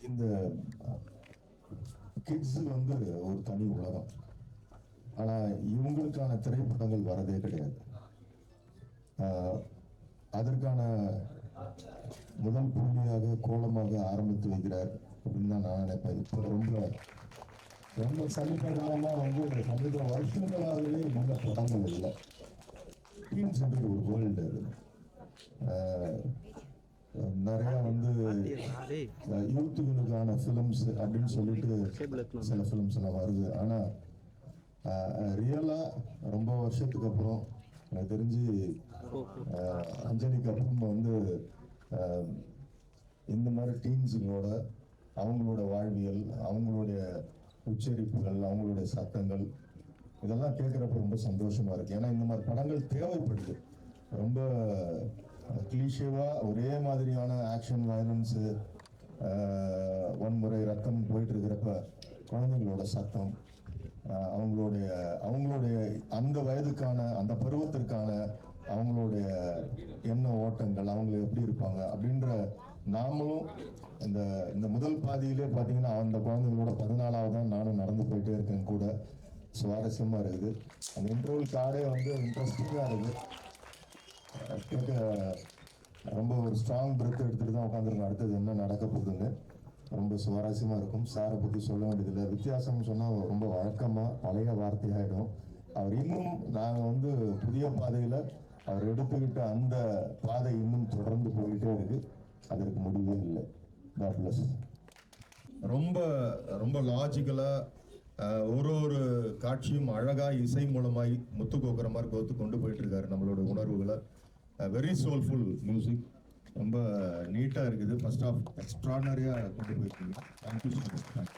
இந்த கிட்ஸ் வந்து ஒரு தனி உலகம். ஆனா இவங்களுக்கான திரைப்படங்கள் வரதே கிடையாது. அதற்கான முதல் புள்ளியாக கோலமாக ஆரம்பித்து வைக்கிறார் அப்படின்னு தான் நான் நினைப்பேன். இப்போ ரொம்ப ரொம்ப சமீபகாலமாக வந்து சமீப வருஷங்களாகவே நல்ல படங்கள் இல்லை. டீம்ஸ் ஒரு வேர்ல்டு அது. நிறைய வந்து யூத்துகளுக்கான ஃபிலிம்ஸ் அப்படின்னு சொல்லிட்டு சில ஃபிலிம்ஸ் எல்லாம் வருது. ஆனால் ரியலாக ரொம்ப வருஷத்துக்கு அப்புறம் எனக்கு தெரிஞ்சு அஞ்சலிக்கு அப்புறம் வந்து இந்த மாதிரி டீன்ஸுங்களோட அவங்களோட வாழ்வியல், அவங்களுடைய உச்சரிப்புகள், அவங்களுடைய சத்தங்கள் இதெல்லாம் கேட்குறப்ப ரொம்ப சந்தோஷமா இருக்கு. ஏன்னா இந்த மாதிரி படங்கள் தேவைப்படுது. ரொம்ப கிளீஷேவாக ஒரே மாதிரியான ஆக்ஷன், வயலன்ஸு, வன்முறை, ரத்தம் போயிட்டு இருக்கிறப்ப குழந்தைங்களோட சத்தம், அவங்களுடைய அந்த வயதுக்கான அந்த பருவத்திற்கான அவங்களுடைய எண்ண ஓட்டங்கள், அவங்க எப்படி இருப்பாங்க அப்படின்ற நாமளும் இந்த முதல் பாதியிலே பார்த்தீங்கன்னா அந்த குழந்தைங்களோட 14வது தான் நானும் நடந்து போயிட்டே இருக்கேன். கூட சுவாரஸ்யமாக இருக்குது. அந்த இன்டர்வல் காரே வந்து இன்ட்ரெஸ்டிங்காக இருக்குது. கேட்க ரொம்ப ஒரு ஸ்ட்ராங் பிரெத் எடுத்துகிட்டு தான் உட்காந்துருக்கோம். அடுத்தது என்ன நடக்க போகுதுன்னு ரொம்ப சுவாரஸ்யமாக இருக்கும். சாரை பற்றி சொல்ல வேண்டியதில்லை. வித்தியாசம்னு சொன்னால் ரொம்ப வழக்கமாக பழைய வார்த்தையாகிடும். அவர் இன்னும் நாங்கள் வந்து புதிய பாதையில் அவர் எடுத்துக்கிட்ட அந்த பாதை இன்னும் தொடர்ந்து போயிட்டே இருக்கு. அதற்கு முடிவே இல்லை. God bless. ரொம்ப ரொம்ப லாஜிக்கலாக ஒரு காட்சியும் அழகா இசை மூலமாய் முத்து கோக்குற மாதிரி கோத்து கொண்டு போயிட்டு இருக்காரு நம்மளோட உணர்வுகளை. Very soulful music. ரொம்ப நீட்டாக இருக்குது. ஃபர்ஸ்ட் ஆஃப் எக்ஸ்ட்ரானரியாக கொண்டு போயிருக்கீங்க. Thank you so much.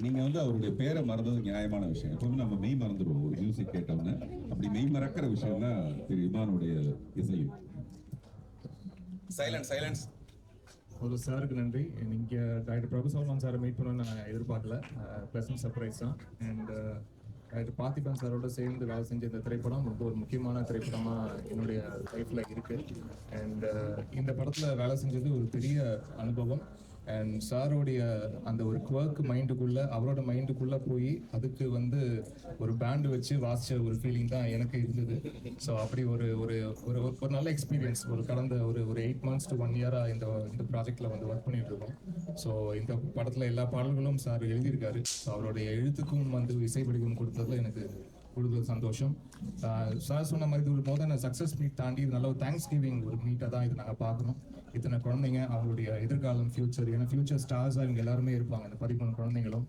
நீங்கள் வந்து அவருடைய பேரை மறந்தது நியாயமான விஷயம். எப்பவுமே நம்ம மெய் மறந்துடுவோம் ஒரு மியூசிக் கேட்டோம்னு. அப்படி மெய் மறக்கிற விஷயம் தான் திரு இமானுடைய இசையும். சைலன்ஸ். ஒரு சாருக்கு நன்றி. இங்கே டாக்டர் பிரபு சல்மான் சாரை மீட் பண்ணணும்னு நான் எதிர்பார்க்கல. ப்ளசன்ட் சர்ப்ரைஸ் தான். அண்ட் டாக்டர் பார்த்திபன் சாரோட சேர்ந்து வேலை செஞ்ச இந்த திரைப்படம் ரொம்ப ஒரு முக்கியமான திரைப்படமாக என்னுடைய லைஃப்பில் இருக்குது. அண்ட் இந்த படத்தில் வேலை செஞ்சது ஒரு பெரிய அனுபவம். அண்ட் சாரோடைய அந்த ஒரு குவர்க் மைண்டுக்குள்ளே, அவரோட மைண்டுக்குள்ளே போய் அதுக்கு வந்து ஒரு பேண்டு வச்சு வாசித்த ஒரு ஃபீலிங் தான் எனக்கு இருந்தது. ஸோ அப்படி ஒரு ஒரு ஒரு ஒரு நல்ல எக்ஸ்பீரியன்ஸ். கடந்த ஒரு 8 months to 1 year இந்த ப்ராஜெக்டில் வந்து ஒர்க் பண்ணிட்டு இருக்கோம். ஸோ இந்த படத்தில் எல்லா பாடல்களும் சார் எழுதியிருக்காரு. ஸோ அவருடைய எழுத்துக்கும் வந்து இசை வடிவம் கொடுத்ததுல எனக்கு கூடுதல் சந்தோஷம். சார் சொன்ன மாதிரி ஒரு மோதன சக்ஸஸ் மீட் தாண்டி இது நல்ல ஒரு தேங்க்ஸ் கிவிங் ஒரு மீட்டாக தான் இது நாங்கள் பார்க்குறோம். இத்தனை குழந்தைங்க, அவங்களுடைய எதிர்காலம், ஃபியூச்சர், ஏன்னா ஃபியூச்சர் ஸ்டார்ஸாக இவங்க எல்லாருமே இருப்பாங்க. இந்த 13 குழந்தைங்களும்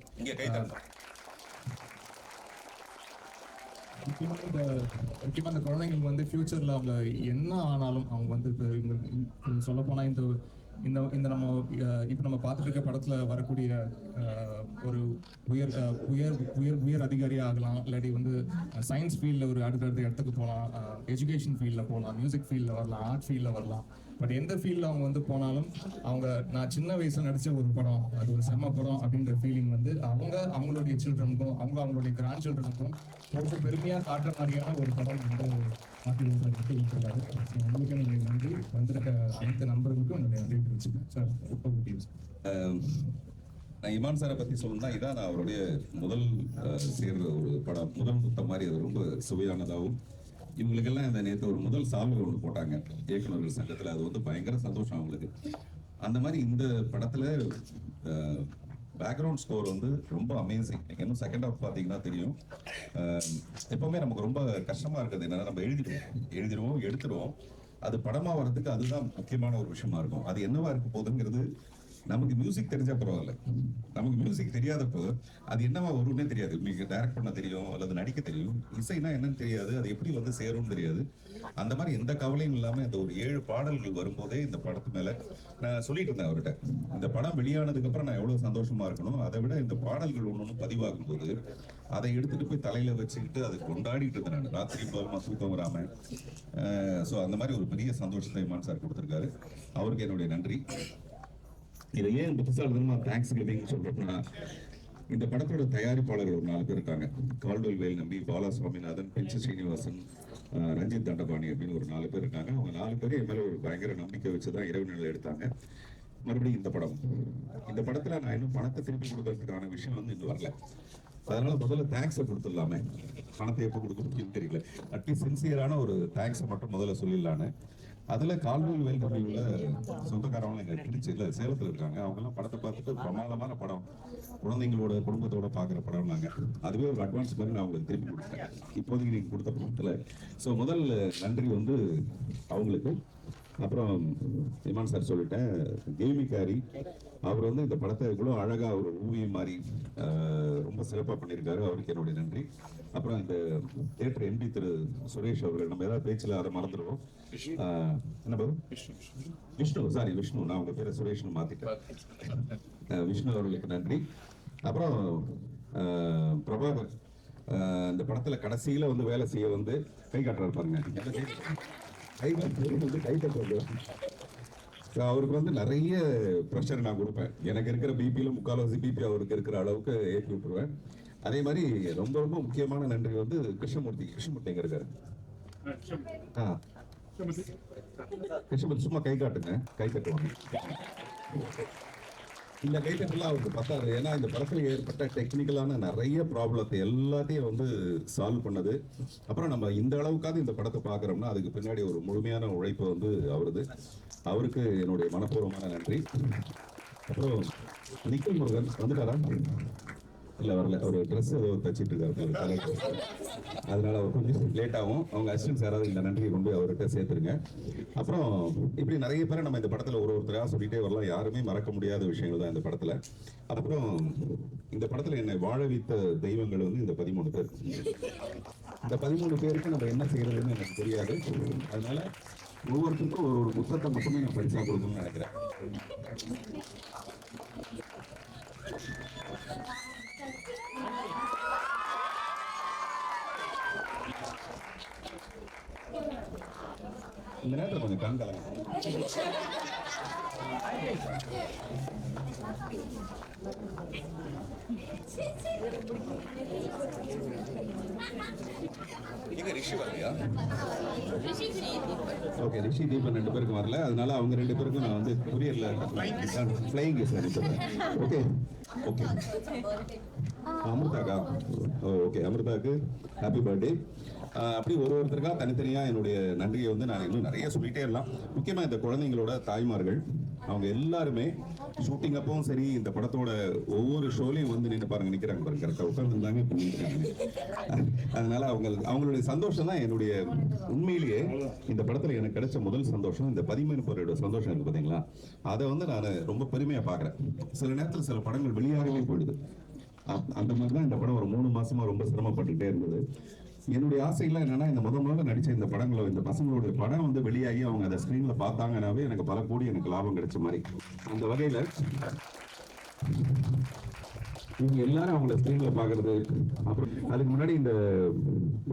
முக்கியமாக இந்த குழந்தைங்களுக்கு வந்து ஃபியூச்சரில் அவங்க என்ன ஆனாலும் அவங்க வந்து இப்போ சொல்லப்போனால் இந்த நம்ம இப்போ நம்ம பார்த்துட்டு இருக்க படத்தில் வரக்கூடிய ஒரு உயர் அதிகாரியாக ஆகலாம், இல்லாட்டி வந்து சயின்ஸ் ஃபீல்டில் ஒரு அடுத்த இடத்துக்கு போகலாம், எஜுகேஷன் ஃபீல்டில் போகலாம், மியூசிக் ஃபீல்டில் வரலாம், ஆர்ட் ஃபீல்டில் வரலாம். பட் எந்த ஃபீல்டில் அவங்க வந்து போனாலும் நான் சின்ன வயசில் நடித்த ஒரு படம், அது ஒரு செம்ம படம் அப்படின்ற ஃபீலிங் வந்து அவங்களுடைய சில்ட்ரனுக்கும் அவங்களுடைய கிராண்ட் சில்ட்ரனுக்கும் ரொம்ப பெருமையாக காட்டுற மாதிரியான ஒரு படம் வந்து உங்களுக்கு நன்றி. வந்திருக்க அனைத்து நண்பர்களுக்கும் என்னுடைய நன்றி தெரிவிச்சுக்கிறேன் சார். நான் இமான் சாரை பற்றி சொல்லணும்னா இதான் நான் அவருடைய முதல் சேர்ற ஒரு படம். முதல் முத்தம் மாதிரி அது ரொம்ப சுவையானதாகவும், இவங்களுக்கெல்லாம் இந்த நேற்று ஒரு முதல் சால்வை ஒன்று போட்டாங்க இயக்குநர்கள் சங்கத்தில். அது வந்து பயங்கர சந்தோஷம் அவங்களுக்கு. அந்த மாதிரி இந்த படத்தில் பேக்ரவுண்ட் ஸ்கோர் வந்து ரொம்ப அமேசிங். இன்னும் செகண்ட் ஹாஃப் பார்த்தீங்கன்னா தெரியும். எப்பவுமே நமக்கு ரொம்ப கஷ்டமாக இருக்குது என்னன்னா, நம்ம எழுதிடுவோம் எடுத்துடுவோம். அது படமாக வர்றதுக்கு அதுதான் முக்கியமான ஒரு விஷயமா இருக்கும். அது என்னவா இருக்க போகுதுங்கிறது நமக்கு மியூசிக் தெரிஞ்சா பரவாயில்ல. நமக்கு மியூசிக் தெரியாதப்போ அது என்னவா வரும்னே தெரியாது. உங்களுக்கு டைரக்ட் பண்ண தெரியும் அல்லது நடிக்க தெரியும், இசைனா என்னன்னு தெரியாது, அது எப்படி வந்து சேரும்னு தெரியாது. அந்த மாதிரி எந்த கவலையும் இல்லாமல் இந்த ஒரு 7 பாடல்கள் வரும்போதே இந்த படத்து மேலே நான் சொல்லிட்டு இருந்தேன் அவர்கிட்ட, இந்த படம் வெளியானதுக்கு அப்புறம் நான் எவ்வளவு சந்தோஷமா இருக்கணும், அதை விட இந்த பாடல்கள் ஒன்று பதிவாகும் போது அதை எடுத்துட்டு போய் தலையில வச்சுக்கிட்டு அதை கொண்டாடிட்டு இருந்தேன் நான் ராத்திரி போகமா தூக்கம் வராம. ஸோ அந்த மாதிரி ஒரு பெரிய சந்தோஷத்தை இமான் சார் கொடுத்துருக்காரு. அவருக்கு என்னுடைய நன்றி. இதை ஏன் புதுசாக தேங்க்ஸ் கிவிங் சொல்றேன்னா, இந்த படத்தோட தயாரிப்பாளர்கள் ஒரு 4 பேர் இருக்காங்க. கால்டுவெல் வேல் நம்பி, பாலா சுவாமிநாதன், பெஞ்சு ஸ்ரீனிவாசன், ரஞ்சித் தண்டபாணி அப்படின்னு ஒரு 4 பேர் இருக்காங்க. அவங்க 4 பேரும் என் மேல ஒரு பயங்கர நம்பிக்கை வச்சுதான் இரவு நிலை எடுத்தாங்க. மறுபடியும் இந்த படத்துல நான் இன்னும் பணத்தை திருப்பி கொடுக்கறதுக்கான விஷயம் வந்து இன்னும் வரல. அதனால முதல்ல தேங்க்ஸை கொடுத்துடலாமே, பணத்தை எப்போ கொடுக்க முடியும்னு தெரியல. அட்லீஸ்ட் சின்சியரான ஒரு தேங்க்ஸை மட்டும் முதல்ல சொல்லிடலான்னு. அதுல கால்வெல் வேல்கம்பியில சொந்தக்காரவங்க எங்க திருச்சி இல்ல சேலத்துல இருக்காங்க. அவங்க எல்லாம் படத்தை பார்த்துட்டு பிரமாதமான படம், குழந்தைங்களோட குடும்பத்தோட பாக்குற படம். நாங்க அதுவே ஒரு அட்வான்ஸ் மாதிரி நான் உங்களுக்கு திருப்பி கொடுத்தேன் இப்போதைக்கு நீங்க கொடுத்த படத்துல. ஸோ முதல் நன்றி வந்து அவங்களுக்கு. அப்புறம் இமான் சார் சொல்லிட்டேன், தேவிகாரி அவர் வந்து இந்த படத்தை இவ்வளோ அழகா ஒரு ஓவியம் மாதிரி ரொம்ப சிறப்பாக பண்ணியிருக்காரு. அவருக்கு என்னுடைய நன்றி. அப்புறம் இந்த தியேட்டர் எம்பி திரு சுரேஷ் அவர்கள், நம்ம ஏதாவது பேச்சில் அதை மறந்துடுவோம். என்ன பாரு விஷ்ணு, நான் உங்க பேரை சுரேஷ்னு மாத்திட்டேன். விஷ்ணு அவர்களுக்கு நன்றி. அப்புறம் பிரபாகர் இந்த படத்துல கடைசியில வந்து வேலை செய்ய வந்து கை காட்டுறாரு பாருங்க. கை தட்டுறது அவருக்கு வந்து நிறைய ப்ரெஷர் நான் கொடுப்பேன். எனக்கு இருக்கிற பிபியில முக்கால்வாசி பிபி அவருக்கு இருக்கிற அளவுக்கு ஏற்றி விட்டுருவேன். அதே மாதிரி ரொம்ப ரொம்ப முக்கியமான நன்றி வந்து கிருஷ்ணமூர்த்தி எங்க இருக்காரு? கிருஷ்ணமூர்த்தி சும்மா கை காட்டுங்க, கை தட்டுவாங்க. இந்த கைத்தட்டெல்லாம் அவருக்கு பத்தாது. ஏன்னா இந்த படத்துல ஏற்பட்ட டெக்னிக்கலான நிறைய ப்ராப்ளத்தை எல்லாத்தையும் வந்து சால்வ் பண்ணது. அப்புறம் நம்ம இந்த அளவுக்காவது இந்த படத்தை பார்க்குறோம்னா அதுக்கு பின்னாடி ஒரு முழுமையான உழைப்பு வந்து அவருக்கு என்னுடைய மனப்பூர்வமான நன்றி. அப்புறம் நிக்கில் முருகன் வந்துட்டாரா? இல்லை வரல, அவர் ட்ரெஸ் தச்சிட்டு இருக்காரு, அதனால அவர் கொஞ்சம் லேட் ஆகும். அவங்க அசிஸ்டன்ட் யாராவது இந்த நன்றியை கொண்டு அவர்கிட்ட சேர்த்துருங்க. அப்புறம் இப்படி நிறைய பேரை நம்ம இந்த படத்துல ஒருத்தராக சொல்லிட்டே வரலாம். யாருமே மறக்க முடியாத விஷயங்கள் தான் இந்த படத்துல. அப்புறம் இந்த படத்துல என்னை வாழ வைத்த தெய்வங்கள் வந்து இந்த 13 பேர். இந்த 13 பேருக்கு நம்ம என்ன செய்யறதுன்னு எனக்கு தெரியாது. அதனால ஒவ்வொருத்தருக்கும் ஒரு புத்தகத்தை மட்டுமே நான் பரிசா கொடுக்கணும்னு நினைக்கிறேன். இந்த நேரத்தில் கொஞ்சம் கண் கலங்க. ரிஷி வரலையா? ஓகே, ரிஷி தீபன் 2 பேருக்கும் வரல. அதனால அவங்க 2 பேருக்கும் நான் வந்து கொரியர்ல ஃப்ளைங் சார். Okay okay. அமிர்தாக்கா, ஓகே, அமிர்தாக்கு ஹாப்பி பர்த்டே. அப்படி ஒருத்தருக்கா தனித்தனியா என்னுடைய நன்றியை வந்து நான் இன்னும் நிறைய சொல்லிட்டே இருக்கலாம். முக்கியமா இந்த குழந்தைங்களோட தாய்மார்கள், அவங்க எல்லாருமே ஷூட்டிங் அப்பவும் சரி, இந்த படத்தோட ஒவ்வொரு ஷோலையும் வந்து நின்று பாருங்க, நிக்கிறாங்க பாருங்க, கரெக்டாக உட்காந்துருந்தாங்க, பண்ணிருக்காங்க. அதனால அவங்களுடைய சந்தோஷம் தான் என்னுடைய உண்மையிலேயே இந்த படத்துல எனக்கு கிடைச்ச முதல் சந்தோஷம். இந்த 13 பேரோட சந்தோஷம் இருக்கு பாத்தீங்களா, அதை வந்து நான் ரொம்ப பெருமையா பாக்குறேன். சில நேரத்தில் சில படங்கள் வெளியாகவே போயிடுது. அந்த மாதிரி தான் இந்த படம் ஒரு 3 மாசமா ரொம்ப சிரமப்பட்டுட்டே இருந்தது. என்னுடைய ஆசைலாம் என்னன்னா, இந்த முதல்ல நடிச்ச இந்த படங்களை, இந்த பசங்களுடைய படம் வந்து வெளியாகி அவங்க அதை ஸ்கிரீன்ல பார்த்தாங்கன்னாவே எனக்கு பல கோடி எனக்கு லாபம் கிடைச்ச மாதிரி. அந்த வகையில இவங்க எல்லாரும் அவங்கள ஸ்கிரீன்ல பாக்குறது. அப்புறம் அதுக்கு முன்னாடி இந்த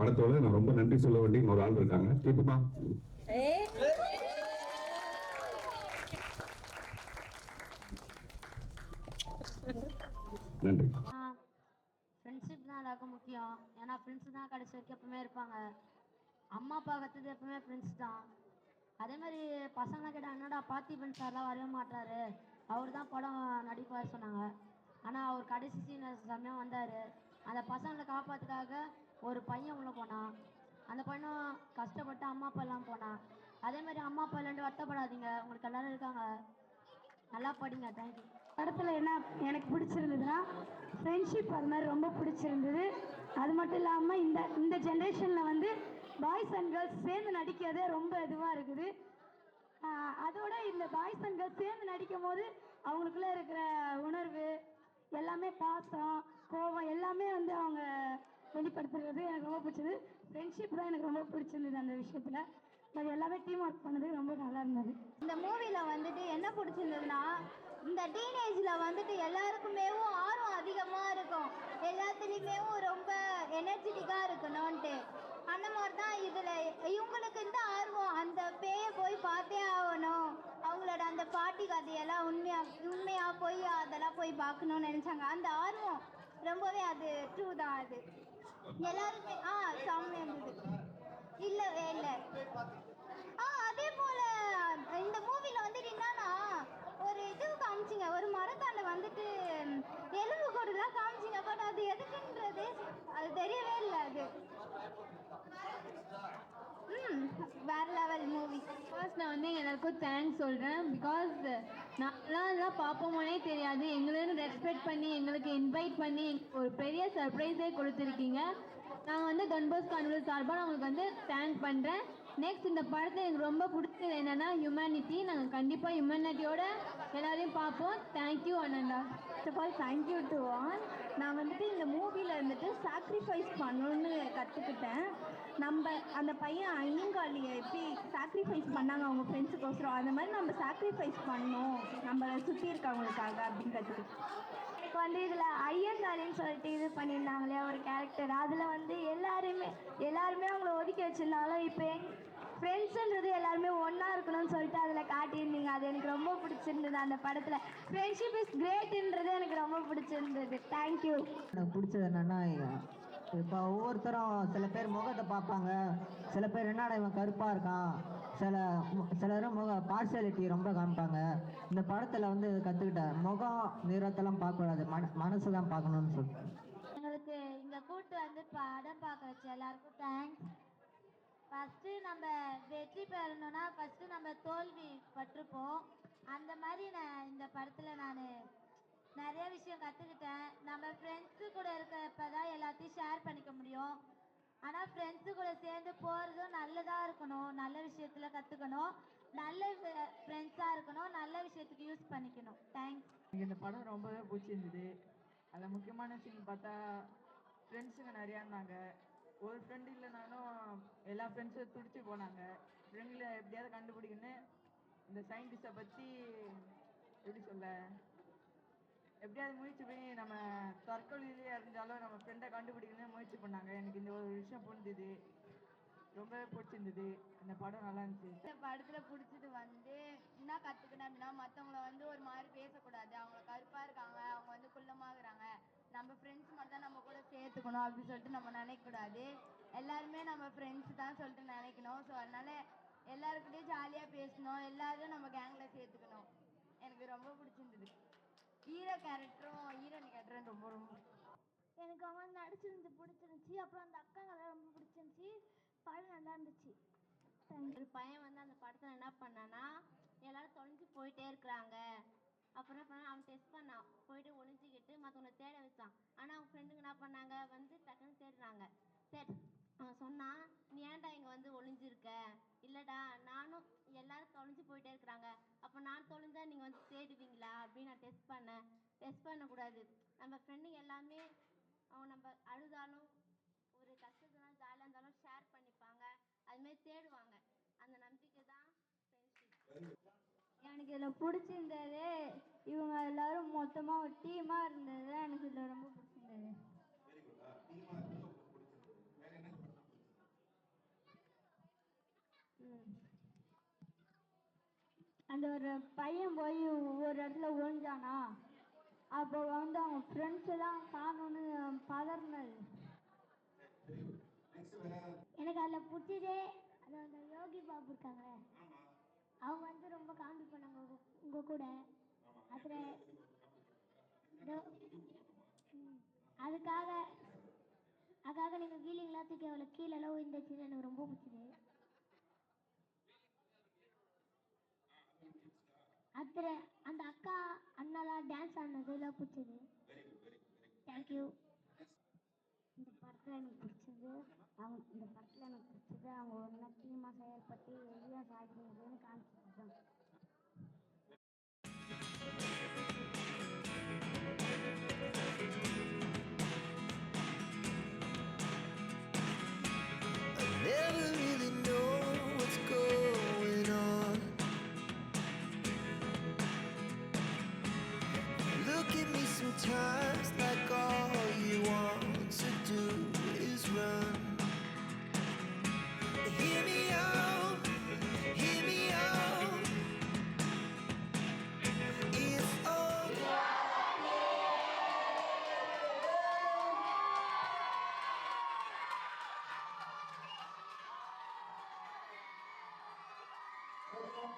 படத்தோட நான் ரொம்ப நன்றி சொல்ல வேண்டிய ஒரு ஆள் இருக்காங்க. கேட்டுமா? நன்றி. ஃப்ரெண்ட்ஷிப் தான் எல்லாருக்கும் முக்கியம். ஏன்னா ஃப்ரெண்ட்ஸ் தான் கடைசி வரைக்கும் எப்பவுமே இருப்பாங்க. அம்மா அப்பா கற்றுது எப்பவுமே ஃப்ரெண்ட்ஸ் தான். அதே மாதிரி பசங்க கேட்டால் என்னடா பார்த்திபன் சார்லாம் வரவே மாட்டாரு, அவர் தான் படம் நடிப்பார் சொன்னாங்க. ஆனால் அவர் கடைசி சீன் செம்மையாக வந்தார். அந்த பசங்களை காப்பாற்றுக்காக ஒரு பையன் உள்ளே போனான். அந்த பையனும் கஷ்டப்பட்டு அம்மா அப்பா எல்லாம் போனான். அதே மாதிரி அம்மா அப்பா இல்லாண்டு வருத்தப்படாதீங்க, உங்களுக்கு எல்லாரும் இருக்காங்க, நல்லா படிங்க. தேங்க்யூ. படத்தில் என்ன எனக்கு பிடிச்சிருந்ததுன்னா ஃப்ரெண்ட்ஷிப், அது மாதிரி ரொம்ப பிடிச்சிருந்தது. அது மட்டும் இல்லாமல் இந்த ஜென்ரேஷனில் வந்து பாய்ஸ் அண்ட் கேர்ள்ஸ் சேர்ந்து நடிக்கிறதே ரொம்ப இதுவாக இருக்குது. அதோட இந்த பாய்ஸ் அண்ட் கேர்ள்ஸ் சேர்ந்து நடிக்கும் போது அவங்களுக்குள்ளே இருக்கிற உணர்வு எல்லாமே, பாசம், கோபம் எல்லாமே வந்து அவங்க வெளிப்படுத்துறது எனக்கு ரொம்ப பிடிச்சது. ஃப்ரெண்ட்ஷிப் தான் எனக்கு ரொம்ப பிடிச்சிருந்தது அந்த விஷயத்தில். அது எல்லாமே டீம் ஒர்க் பண்ணது ரொம்ப நல்லா இருந்தது. இந்த மூவியில் வந்துட்டு என்ன பிடிச்சிருந்ததுன்னா, இந்த டீனேஜில் வந்துட்டு எல்லாருக்குமே ஆர்வம் அதிகமாக இருக்கும், எல்லாத்துலேயுமே ரொம்ப எனர்ஜெட்டிக்காக இருக்கணும்ன்ட்டு. அந்த மாதிரி தான் இதில் இவங்களுக்கு இந்த ஆர்வம், அந்த பேயை போய் பார்த்தே ஆகணும், அவங்களோட அந்த பாட்டி கதையெல்லாம் உண்மையாக போய் அதெல்லாம் போய் பார்க்கணுன்னு நினச்சாங்க. அந்த ஆர்வம் ரொம்பவே அது ட்ரூ தான். அது எல்லாருமே செம்மையாக இருந்தது. இல்லவே இல்லை. அதே போல் இந்த மூவியில் வந்துட்டு என்னன்னா, ஒரு இது காமிச்சிங்க, ஒரு மரத்தாண்ட வந்துட்டு எலும்பு கூடுலாம் காமிச்சிங்க. பட் அது எதுக்குன்றது அது தெரியவே இல்லை. அது வேற லெவல் மூவி. ஃபர்ஸ்ட் நான் வந்து எல்லாருக்கும் தேங்க்ஸ் சொல்கிறேன். பிகாஸ் நான்லாம் பார்ப்போமோனே தெரியாது. எங்களுன்னு ரெஸ்பெக்ட் பண்ணி எங்களுக்கு இன்வைட் பண்ணி ஒரு பெரிய சர்ப்ரைஸே கொடுத்துருக்கீங்க. நான் வந்து டொன்போஸ் கான்வென்ட் சார்பாக நான் உங்களுக்கு வந்து தேங்க் பண்ணுறேன். நெக்ஸ்ட் இந்த படத்தை எனக்கு ரொம்ப பிடிச்சது என்னென்னா ஹியூமனிட்டி. நாங்கள் கண்டிப்பாக ஹியூமனிட்டியோட எல்லாரையும் பார்ப்போம். Thank you Ananda. First of all thank you to all. நான் வந்துட்டு இந்த மூவியில் இருந்துட்டு சாக்ரிஃபைஸ் பண்ணணும்னு கற்றுக்கிட்டேன். நம்ம அந்த பையன் ஐயங்காளியை எப்படி சாக்ரிஃபைஸ் பண்ணாங்க அவங்க ஃப்ரெண்ட்ஸுக்கோசரம், அந்த மாதிரி நம்ம சாக்ரிஃபைஸ் பண்ணணும் நம்மளை சுற்றி இருக்கவங்களுக்காக அப்படின்னு கற்றுக்கிட்டேன். இப்போ வந்து இதில் ஐயங்காளின்னு சொல்லிட்டு இது பண்ணியிருந்தாங்களே ஒரு கேரக்டர், அதில் வந்து எல்லாருமே அவங்கள ஒதுக்கி வச்சுருந்தாலும் இப்போ ஃப்ரெண்ட்ஸுன்றது எல்லாருமே ஒன்றா இருக்கணும்னு சொல்லிட்டு அதில் காட்டியிருந்தீங்க. அது எனக்கு ரொம்ப பிடிச்சிருந்தது. அந்த படத்தில் ஃப்ரெண்ட்ஷிப் இஸ் கிரேட்ன்றது எனக்கு ரொம்ப பிடிச்சிருந்தது. தேங்க்யூ. எனக்கு பிடிச்சது என்னென்னா, இப்போ ஒவ்வொருத்தரும் சில பேர் முகத்தை பார்ப்பாங்க, சில பேர் என்னடா இவன் கருப்பாக இருக்கான், சிலரும் பார்சியாலிட்டி ரொம்ப காமிப்பாங்க. இந்த படத்தில் வந்து கற்றுக்கிட்டேன், முகம் நிறத்தெல்லாம் பார்க்கக்கூடாது, மனசு தான் பார்க்கணும்னு சொல்லிட்டு. எங்களுக்கு இங்கே கூட்டு வந்து படம் பார்க்க வச்ச எல்லாருக்கும் தேங்க்ஸ். ஃபஸ்ட்டு நம்ம வெற்றி பெறணும்னா ஃபஸ்ட்டு நம்ம தோல்வி பட்டிருப்போம். அந்த மாதிரி நான் இந்த படத்தில் நான் நிறைய விஷயம் கற்றுக்கிட்டேன். நம்ம ஃப்ரெண்ட்ஸு கூட இருக்கிறப்ப தான் எல்லாத்தையும் ஷேர் பண்ணிக்க முடியும். ஆனால் ஃப்ரெண்ட்ஸு கூட சேர்ந்து போகிறதும் நல்லதாக இருக்கணும், நல்ல விஷயத்தில் கற்றுக்கணும், நல்ல ஃப்ரெண்ட்ஸாக இருக்கணும், நல்ல விஷயத்துக்கு யூஸ் பண்ணிக்கணும். தேங்க்ஸ். எனக்கு இந்த படம் ரொம்பவே பிடிச்சிருந்தது. அதில் முக்கியமான சீன் பார்த்தா ஃப்ரெண்ட்ஸுங்க நிறையா இருந்தாங்க. ஒரு ஃப்ரெண்டு இல்லைனாலும் எல்லா ஃப்ரெண்ட்ஸும் துடிச்சு போனாங்க. ஃப்ரெண்டில் எப்படியாவது கண்டுபிடிக்கணுன்னு இந்த சயின்டிஸ்ட்டை பற்றி எப்படி சொல்ல, எப்படியாவது முயற்சி பண்ணி நம்ம தற்கொலையிலேயே இருந்தாலும் நம்ம ஃப்ரெண்டை கண்டுபிடிக்கணும்னு முயற்சி பண்ணாங்க. எனக்கு இந்த ஒரு விஷயம் புரிஞ்சுது, ரொம்பவே பிடிச்சிருந்தது. இந்த படம் நல்லா இருந்துச்சு. இந்த படத்தில் பிடிச்சது வந்து என்ன கற்றுக்கினேன் அப்படின்னா, மற்றவங்கள வந்து ஒரு மாதிரி பேசக்கூடாது. அவங்க கருப்பாக இருக்காங்க, அவங்க வந்து குள்ளமாகறாங்க, நம்ம ஃப்ரெண்ட்ஸ் மட்டும் தான் நம்ம கூட சேர்த்துக்கணும் அப்படின்னு சொல்லிட்டு நம்ம நினைக்கக்கூடாது. எல்லாருமே நம்ம ஃப்ரெண்ட்ஸ் தான் சொல்லிட்டு நினைக்கணும். ஸோ அதனால் எல்லாருக்கிட்டையும் ஜாலியாக பேசணும், எல்லாரும் நம்ம கேங்கில் சேர்த்துக்கணும். எனக்கு ரொம்ப பிடிச்சிருந்தது. ஹீரோ கேரக்டரும் ஹீரோயின் கேரக்டரும் ரொம்ப ரொம்ப எனக்கு அவன் நடிச்சிருந்து பிடிச்சிருந்துச்சி. அப்புறம் அந்த அக்காங்கெல்லாம் ரொம்ப பிடிச்சிருந்துச்சி. படம் நல்லா இருந்துச்சு. ஒரு பையன் வந்து அந்த படத்தில் என்ன பண்ணான்னா, எல்லாரும் தொலைஞ்சு போயிட்டே இருக்கிறாங்க. அப்புறம் என்ன பண்ணா, அவன் டெஸ்ட் பண்ணான், போயிட்டு ஒளிஞ்சிக்கிட்டு மற்றவங்களை தேட வச்சான். ஆனால் அவங்க ஃப்ரெண்டுங்க என்ன பண்ணாங்க, வந்து டக்குன்னு தேடுறாங்க. அவன் சொன்னான், நீ ஏன்டா இங்கே வந்து ஒளிஞ்சிருக்க? இல்லைடா, நானும் எல்லாரும் தொலைஞ்சு போயிட்டே இருக்கிறாங்க, அப்போ நான் தொலைஞ்சா நீங்கள் வந்து தேடுவீங்களா அப்படின்னு நான் டெஸ்ட் பண்ணேன். டெஸ்ட் பண்ணக்கூடாது. நம்ம ஃப்ரெண்டுங்க எல்லாமே அவன் நம்ம அழுதாலும் ஒரு கஷ்டத்துலாம் ஜாலியாக இருந்தாலும் ஷேர் பண்ணிப்பாங்க, அதுமாரி தேடுவாங்க. அந்த நம்பிக்கை தான் ஃப்ரெண்ட்ஷிப். எனக்கு இதில் பிடிச்சிருந்தது இவங்க எல்லாரும் மொத்தமாக ஒரு டீமாக இருந்தது. எனக்கு இதில் ரொம்ப பிடிச்சிருந்தது. அந்த ஒரு பையன் போய் ஒவ்வொரு இடத்துல ஒழிஞ்சானா, அப்போ வந்து அவங்க ஃப்ரெண்ட்ஸ் எல்லாம் காணோன்னு பதறினது. எனக்கு அதில் பிடிச்சதே அது அந்த யோகி பாபு இருக்காங்களே, அவங்க வந்து ரொம்ப காமெடி பண்ணாங்க உங்கள் கூட. அதில் அதுக்காக நீங்கள் வீலிங்லாம் தூக்கி அவளை கீழெல்லாம் விழுந்துச்சு, எனக்கு ரொம்ப பிடிச்சது. அதில் அந்த அக்கா அண்ணாலாம் டான்ஸ் ஆடினதுலாம் பிடிச்சது. தேங்க்யூ. இந்த படத்தில் எனக்கு பிடிச்சது அவங்க ஒன்றா டீமாக செயல்பட்டு எளியாக சாதிக்கிறதுன்னு காமிச்சது தான். Never really know what's going on. Look at me sometimes like all you want to do is run. Hear me out, hear me out. It's all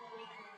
Thank you.